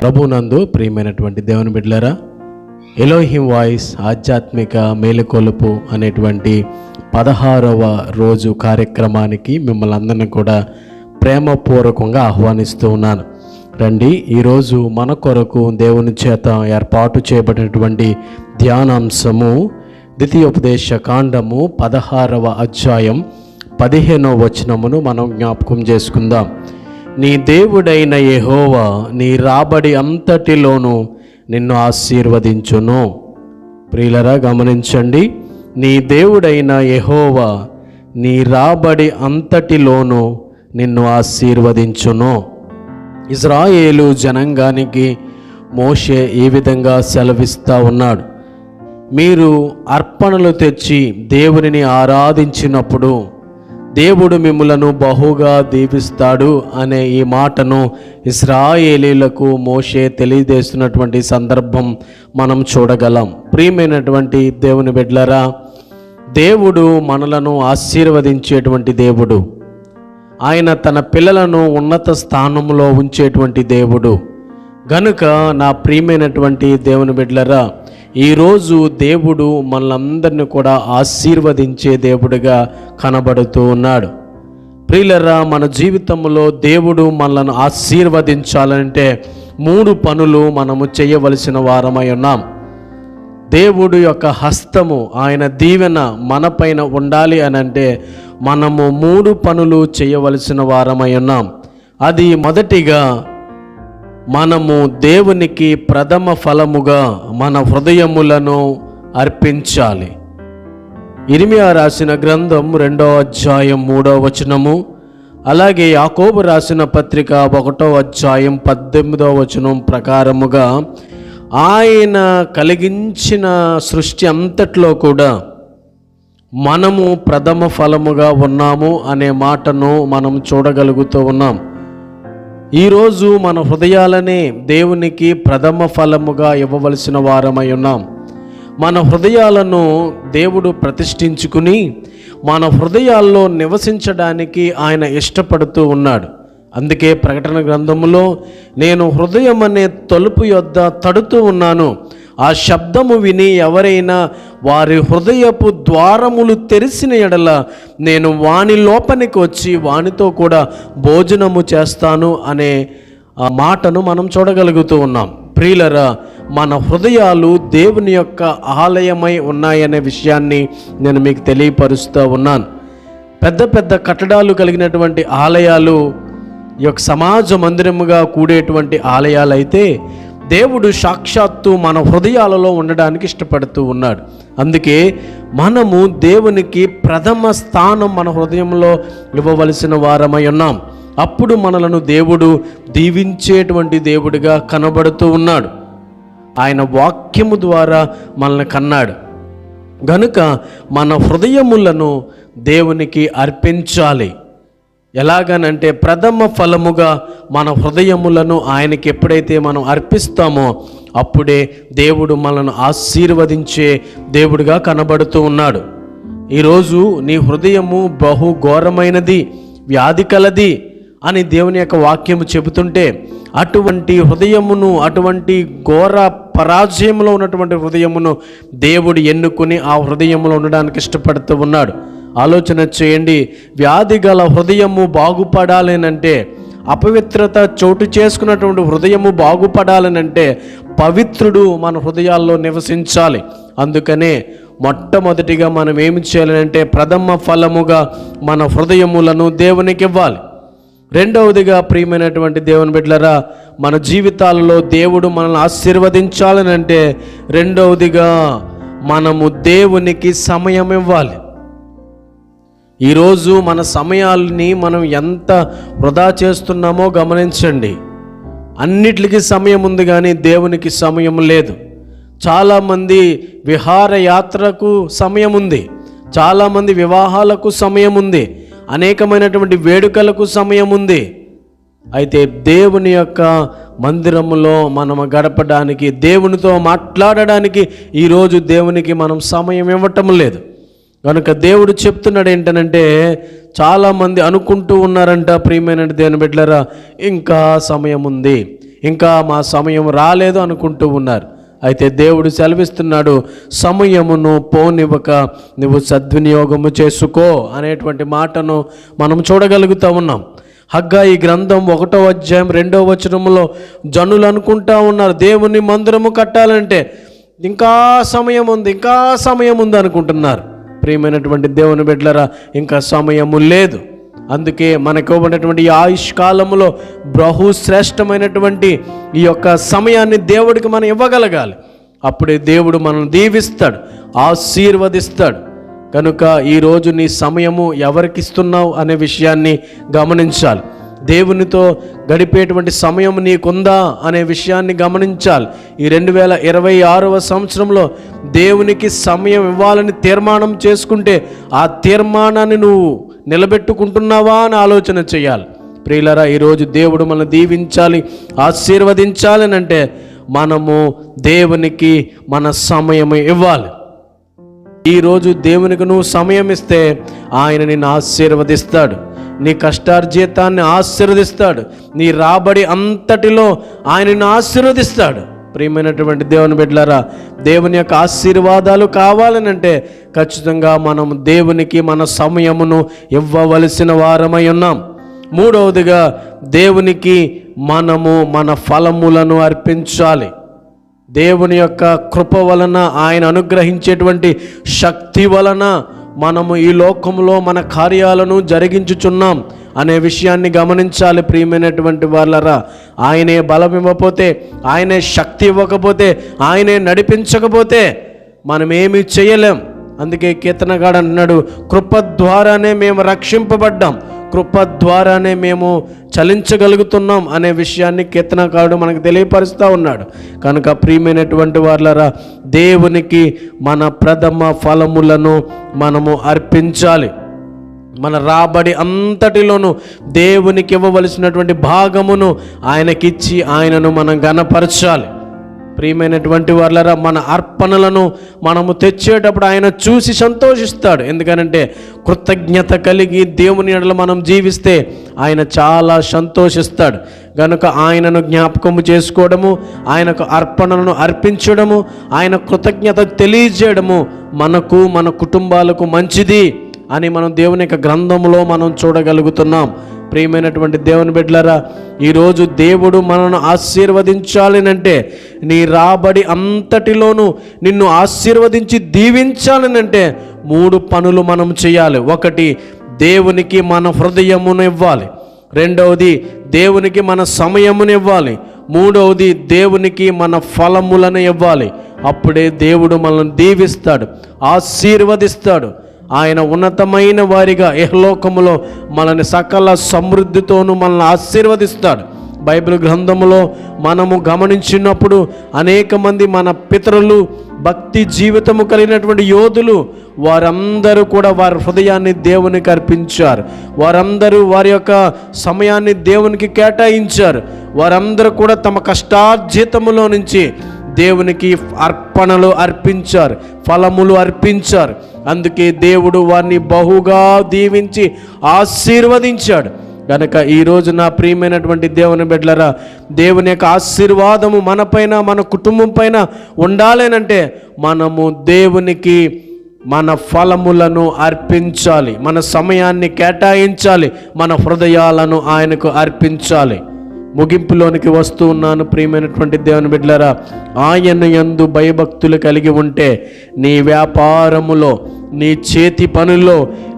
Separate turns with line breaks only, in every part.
ప్రభునందు ప్రియమైనటువంటి దేవుని బిడ్డలారా, ఎలోహిం వాయిస్ ఆధ్యాత్మిక మేలుకొలుపు అనేటువంటి 16వ రోజు కార్యక్రమానికి మిమ్మల్ని అందరినీ కూడా ప్రేమపూర్వకంగా ఆహ్వానిస్తూ ఉన్నాను. రండి, ఈరోజు మన కొరకు దేవుని చేత ఏర్పాటు చేయబడినటువంటి ధ్యానాంశము ద్వితీయోపదేశ కాండము 16వ అధ్యాయం 15వ వచనమును మనం జ్ఞాపకం చేసుకుందాం. నీ దేవుడైన యెహోవా నీ రాబడి అంతటిలోనూ నిన్ను ఆశీర్వదించును. ప్రియులరా, గమనించండి, నీ దేవుడైన యెహోవా నీ రాబడి అంతటిలోనూ నిన్ను ఆశీర్వదించును. ఇశ్రాయేలు జనాంగానికి మోషే ఈ విధంగా సెలవిస్తూ ఉన్నాడు. మీరు అర్పణలు తెచ్చి దేవునిని ఆరాధించినప్పుడు దేవుడు మిమ్ములను బహుగా దీవిస్తాడు అనే ఈ మాటను ఇశ్రాయేలీలకు మోషే తెలియజేస్తున్నటువంటి సందర్భం మనం చూడగలం. ప్రియమైనటువంటి దేవుని బిడ్డలారా, దేవుడు మనలను ఆశీర్వదించేటువంటి దేవుడు. ఆయన తన పిల్లలను ఉన్నత స్థానంలో ఉంచేటువంటి దేవుడు. గనుక నా ప్రియమైనటువంటి దేవుని బిడ్డలారా, ఈరోజు దేవుడు మనలందరినీ కూడా ఆశీర్వదించే దేవుడిగా కనబడుతూ ఉన్నాడు. ప్రియులరా, మన జీవితంలో దేవుడు మనలను ఆశీర్వదించాలంటే 3 పనులు మనము చేయవలసిన వారమై ఉన్నాం. దేవుడు యొక్క హస్తము, ఆయన దీవెన మనపైన ఉండాలి అని అంటే మనము 3 పనులు చేయవలసిన వారమై ఉన్నాం. అది మొదటిగా, మనము దేవునికి ప్రథమ ఫలముగా మన హృదయములను అర్పించాలి. ఇర్మియా రాసిన గ్రంథం 2వ అధ్యాయం 3వ వచనము, అలాగే యాకోబు రాసిన పత్రిక 1వ అధ్యాయం 18వ వచనం ప్రకారముగా ఆయన కలిగించిన సృష్టి అంతట్లో కూడా మనము ప్రథమ ఫలముగా ఉన్నాము అనే మాటను మనం చూడగలుగుతూ ఉన్నాం. ఈరోజు మన హృదయాలనే దేవునికి ప్రథమ ఫలముగా ఇవ్వవలసిన వారమై ఉన్నాం. మన హృదయాలను దేవుడు ప్రతిష్ఠించుకుని మన హృదయాల్లో నివసించడానికి ఆయన ఇష్టపడుతూ ఉన్నాడు. అందుకే ప్రకటన గ్రంథములో, నేను హృదయం అనే తలుపు యొద్ద తడుతూ ఉన్నాను, ఆ శబ్దము విని ఎవరైనా వారి హృదయపు ద్వారములు తెరిసిన ఎడల నేను వాని లోపలికి వచ్చి వానితో కూడా భోజనము చేస్తాను అనే ఆ మాటను మనం చూడగలుగుతూ ఉన్నాం. ప్రియులరా, మన హృదయాలు దేవుని యొక్క ఆలయమై ఉన్నాయనే విషయాన్ని నేను మీకు తెలియపరుస్తూ ఉన్నాను. పెద్ద పెద్ద కట్టడాలు కలిగినటువంటి ఆలయాలు ఈ యొక్క సమాజ మందిరముగా కూడేటువంటి ఆలయాలు అయితే, దేవుడు సాక్షాత్తు మన హృదయాలలో ఉండడానికి ఇష్టపడుతూ ఉన్నాడు. అందుకే మనము దేవునికి ప్రథమ స్థానం మన హృదయంలో ఇవ్వవలసిన వారమై ఉన్నాం. అప్పుడు మనలను దేవుడు దీవించేటువంటి దేవుడిగా కనబడుతూ ఉన్నాడు. ఆయన వాక్యము ద్వారా మనల్ని కన్నాడు. గనుక మన హృదయములను దేవునికి అర్పించాలి. ఎలాగనంటే, ప్రథమ ఫలముగా మన హృదయములను ఆయనకి ఎప్పుడైతే మనం అర్పిస్తామో అప్పుడే దేవుడు మనల్ని ఆశీర్వదించే దేవుడిగా కనబడుతూ ఉన్నాడు. ఈరోజు నీ హృదయము బహు ఘోరమైనది, వ్యాధి కలది అని దేవుని యొక్క వాక్యము చెబుతుంటే, అటువంటి హృదయమును, అటువంటి ఘోర పరాజయంలో ఉన్నటువంటి హృదయమును దేవుడు ఎన్నుకుని ఆ హృదయంలో ఉండడానికి ఇష్టపడుతూ ఉన్నాడు. ఆలోచన చేయండి, వ్యాధి గల హృదయము బాగుపడాలనంటే, అపవిత్రత చోటు చేసుకున్నటువంటి హృదయము బాగుపడాలనంటే పవిత్రుడు మన హృదయాల్లో నివసించాలి. అందుకనే మొట్టమొదటిగా మనం ఏమి చేయాలంటే ప్రథమ ఫలముగా మన హృదయములను దేవునికి ఇవ్వాలి. రెండవదిగా, ప్రియమైనటువంటి దేవుని బిడ్డలారా, మన జీవితాలలో దేవుడు మనల్ని ఆశీర్వదించాలనంటే రెండవదిగా మనము దేవునికి సమయం ఇవ్వాలి. ఈరోజు మన సమయాల్ని మనం ఎంత వృధా చేస్తున్నామో గమనించండి. అన్నిటికీ సమయం ఉంది కానీ దేవునికి సమయం లేదు. చాలామంది విహారయాత్రకు సమయం ఉంది, చాలామంది వివాహాలకు సమయం ఉంది, అనేకమైనటువంటి వేడుకలకు సమయం ఉంది. అయితే దేవుని యొక్క మందిరములో మనం గడపడానికి, దేవునితో మాట్లాడడానికి ఈరోజు దేవునికి మనం సమయం ఇవ్వటం లేదు. కనుక దేవుడు చెప్తున్నాడు ఏంటనంటే, చాలామంది అనుకుంటూ ఉన్నారంట, ప్రియమైన దేవుని బిడ్డలారా, ఇంకా సమయం ఉంది, ఇంకా మా సమయం రాలేదు అనుకుంటూ ఉన్నారు. అయితే దేవుడు సెలవిస్తున్నాడు, సమయమును పోనివ్వక నువ్వు సద్వినియోగము చేసుకో అనేటువంటి మాటను మనం చూడగలుగుతూ ఉన్నాం. హగ్గయి గ్రంథం 1వ అధ్యాయం 2వ వచనములో జనులు అనుకుంటా ఉన్నారు, దేవుని మందిరము కట్టాలంటే ఇంకా సమయం ఉంది అనుకుంటున్నారు. ప్రియమైనటువంటి దేవుని బిడ్డలారా, ఇంకా సమయము లేదు. అందుకే మనకు ఇవ్వబడినటువంటి ఈ ఆయుష్ కాలములో బహుశ్రేష్టమైనటువంటి ఈ యొక్క సమయాన్ని దేవుడికి మనం ఇవ్వగలగాలి. అప్పుడే దేవుడు మనల్ని దీవిస్తాడు, ఆశీర్వదిస్తాడు. కనుక ఈరోజు నీ సమయము ఎవరికి ఇస్తున్నావు అనే విషయాన్ని గమనించాలి. దేవునితో గడిపేటువంటి సమయం నీకుందా అనే విషయాన్ని గమనించాలి. ఈ 2026వ సంవత్సరంలో దేవునికి సమయం ఇవ్వాలని తీర్మానం చేసుకుంటే ఆ తీర్మానాన్ని నువ్వు నిలబెట్టుకుంటున్నావా అని ఆలోచన చేయాలి. ప్రియులారా, ఈరోజు దేవుడు మనల్ని దీవించాలి, ఆశీర్వదించాలి అంటే మనము దేవునికి మన సమయం ఇవ్వాలి. ఈరోజు దేవునికి నువ్వు సమయం ఇస్తే ఆయన నిన్ను ఆశీర్వదిస్తాడు, నీ కష్టార్జితాన్ని ఆశీర్వదిస్తాడు, నీ రాబడి అంతటిలో ఆయన నిన్ను ఆశీర్వదిస్తాడు. ప్రియమైనటువంటి దేవుని బిడ్డలారా, దేవుని యొక్క ఆశీర్వాదాలు కావాలనంటే ఖచ్చితంగా మనం దేవునికి మన సమయమును ఇవ్వవలసిన వారమై ఉన్నాం. మూడవదిగా, దేవునికి మనము మన ఫలములను అర్పించాలి. దేవుని యొక్క కృప వలన, ఆయన అనుగ్రహించేటువంటి శక్తి వలన మనము ఈ లోకంలో మన కార్యాలను జరిగించుచున్నాం అనే విషయాన్ని గమనించాలి. ప్రియమైనటువంటి వాళ్ళరా, ఆయనే బలం ఇవ్వకపోతే, ఆయనే శక్తి ఇవ్వకపోతే, ఆయనే నడిపించకపోతే మనమేమీ చేయలేం. అందుకే కీర్తనగాడు అన్నాడు, కృప ద్వారానే మేము రక్షింపబడ్డాం, కృప ద్వారానే మేము చలించగలుగుతున్నాం అనే విషయాన్ని కీర్తనకారుడు మనకు తెలియపరుస్తూ ఉన్నాడు. కనుక ప్రియమైనటువంటి వాళ్ళరా, దేవునికి మన ప్రథమ ఫలములను మనము అర్పించాలి. మన రాబడి అంతటిలోనూ దేవునికి ఇవ్వవలసినటువంటి భాగమును ఆయనకిచ్చి ఆయనను మనం ఘనపరచాలి. ప్రియమైనటువంటి వాళ్ళరా, మన అర్పణలను మనము తెచ్చేటప్పుడు ఆయన చూసి సంతోషిస్తాడు. ఎందుకనంటే కృతజ్ఞత కలిగి దేవుని ఎడల మనం జీవిస్తే ఆయన చాలా సంతోషిస్తాడు. కనుక ఆయనను జ్ఞాపకము చేసుకోవడము, ఆయనకు అర్పణలను అర్పించడము, ఆయన కృతజ్ఞత తెలియజేయడము మనకు, మన కుటుంబాలకు మంచిది అని మనం దేవుని యొక్క గ్రంథంలో మనం చూడగలుగుతున్నాం. ప్రియమైనటువంటి దేవుని బిడ్డలారా, ఈరోజు దేవుడు మనను ఆశీర్వదించాలనంటే, నీ రాబడి అంతటిలోనూ నిన్ను ఆశీర్వదించి దీవించాలనంటే 3 పనులు మనం చేయాలి. 1, దేవునికి మన హృదయమును ఇవ్వాలి. 2వది, దేవునికి మన సమయమును ఇవ్వాలి. 3వది, దేవునికి మన ఫలములను ఇవ్వాలి. అప్పుడే దేవుడు మనల్ని దీవిస్తాడు, ఆశీర్వదిస్తాడు. ఆయన ఉన్నతమైన వారిగా ఇహలోకములో మనల్ని సకల సమృద్ధితోనూ మనల్ని ఆశీర్వదిస్తాడు. బైబిల్ గ్రంథములో మనము గమనించినప్పుడు అనేక మంది మన పితరులు, భక్తి జీవితము కలిగినటువంటి యోధులు, వారందరూ కూడా వారి హృదయాన్ని దేవునికి అర్పించారు. వారందరూ వారి యొక్క సమయాన్ని దేవునికి కేటాయించారు. వారందరూ కూడా తమ కష్టార్జితములో నుంచి దేవునికి అర్పణలు అర్పించారు, ఫలములు అర్పించారు. అందుకే దేవుడు వారిని బహుగా దీవించి ఆశీర్వదించాడు. కనుక ఈరోజు నా ప్రియమైనటువంటి దేవుని బిడ్డలారా, దేవుని యొక్క ఆశీర్వాదము మనపైన, మన కుటుంబం పైన ఉండాలేనంటే మనము దేవునికి మన ఫలములను అర్పించాలి, మన సమయాన్ని కేటాయించాలి, మన హృదయాలను ఆయనకు అర్పించాలి. ముగింపులోనికి వస్తూ ఉన్నాను. ప్రియమైనటువంటి దేవుని బిడ్డలారా, ఆయన యందు భయభక్తులు కలిగి ఉంటే నీ వ్యాపారములో, నీ చేతి పనుల్లో,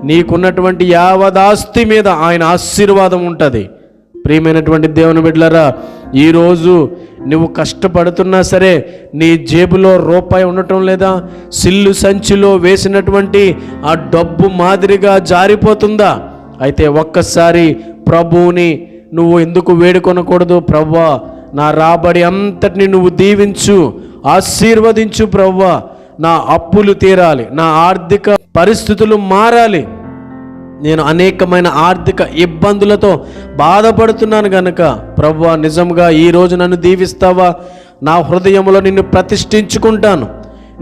నీకున్నటువంటి యావదాస్తి మీద ఆయన ఆశీర్వాదం ఉంటుంది. ప్రియమైనటువంటి దేవుని బిడ్డలారా, ఈరోజు నువ్వు కష్టపడుతున్నా సరే నీ జేబులో రూపాయి ఉండటం లేదా? సిల్లు సంచిలో వేసినటువంటి ఆ డబ్బు మాదిరిగా జారిపోతుందా? అయితే ఒక్కసారి ప్రభువుని నువ్వు ఎందుకు వేడుకొనకూడదు? ప్రభువా, నా రాబడి అంతటిని నువ్వు దీవించు, ఆశీర్వదించు. ప్రభువా, నా అప్పులు తీరాలి, నా ఆర్థిక పరిస్థితులు మారాలి, నేను అనేకమైన ఆర్థిక ఇబ్బందులతో బాధపడుతున్నాను గనుక ప్రభువా, నిజంగా ఈరోజు నన్ను దీవిస్తావా? నా హృదయంలో నిన్ను ప్రతిష్ఠించుకుంటాను,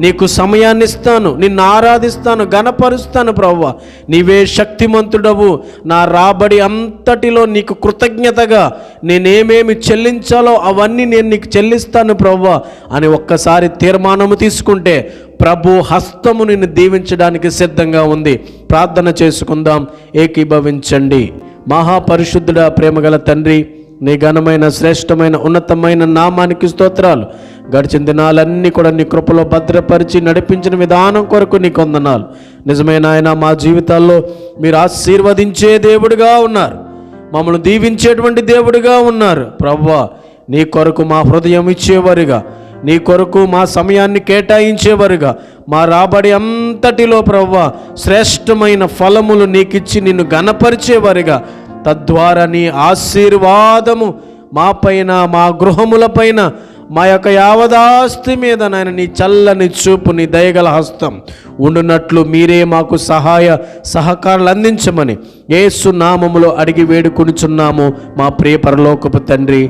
నీకు సమయాన్ని ఇస్తాను, నిన్ను ఆరాధిస్తాను, ఘనపరుస్తాను ప్రభువా. నీవే శక్తిమంతుడవు. నా రాబడి అంతటిలో నీకు కృతజ్ఞతగా నేనేమేమి చెల్లించాలో అవన్నీ నేను నీకు చెల్లిస్తాను ప్రభువా అని ఒక్కసారి తీర్మానము తీసుకుంటే ప్రభు హస్తము నిన్ను దీవించడానికి సిద్ధంగా ఉంది. ప్రార్థన చేసుకుందాం, ఏకీభవించండి. మహాపరిశుద్ధుడా, ప్రేమగల తండ్రి, నీ ఘనమైన శ్రేష్టమైన ఉన్నతమైన నామానికి స్తోత్రాలు. గడిచిన దినాలన్నీ కూడా నీ కృపలో భద్రపరిచి నడిపించిన విధానం కొరకు నీకు వందనాలు. నిజమైన ఆయన, మా జీవితాల్లో మీరు ఆశీర్వదించే దేవుడిగా ఉన్నారు, మమ్మల్ని దీవించేటువంటి దేవుడిగా ఉన్నారు ప్రభువా. నీ కొరకు మా హృదయం ఇచ్చేవారుగా, నీ కొరకు మా సమయాన్ని కేటాయించేవారుగా, మా రాబడి అంతటిలో ప్రభువా శ్రేష్టమైన ఫలములు నీకిచ్చి నిన్ను ఘనపరిచేవారుగా, తద్వారా నీ ఆశీర్వాదము మా పైన, మా గృహములపైన, మా యొక్క యావదాస్తి మీద నాయన నీ చల్లని చూపు, నీ దయగల హస్తం ఉండునట్లు మీరే మాకు సహకారాలు అందించమని యేసు నామములో అడిగి వేడుకొనుచున్నాము మా ప్రియ పరలోకపు తండ్రి,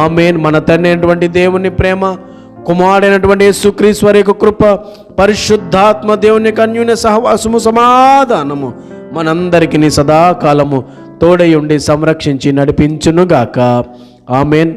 ఆమేన్. మన తండ్రి అయినటువంటి దేవుని ప్రేమ, కుమారుడైనటువంటి యేసుక్రీస్తు వారి యొక్క కృప, పరిశుద్ధాత్మ దేవుని యొక్క అన్యోన్య సహవాసము, సమాధానము మనందరికీ నీ సదాకాలము తోడై ఉండి సంరక్షించి నడిపించునుగాక. ఆమేన్.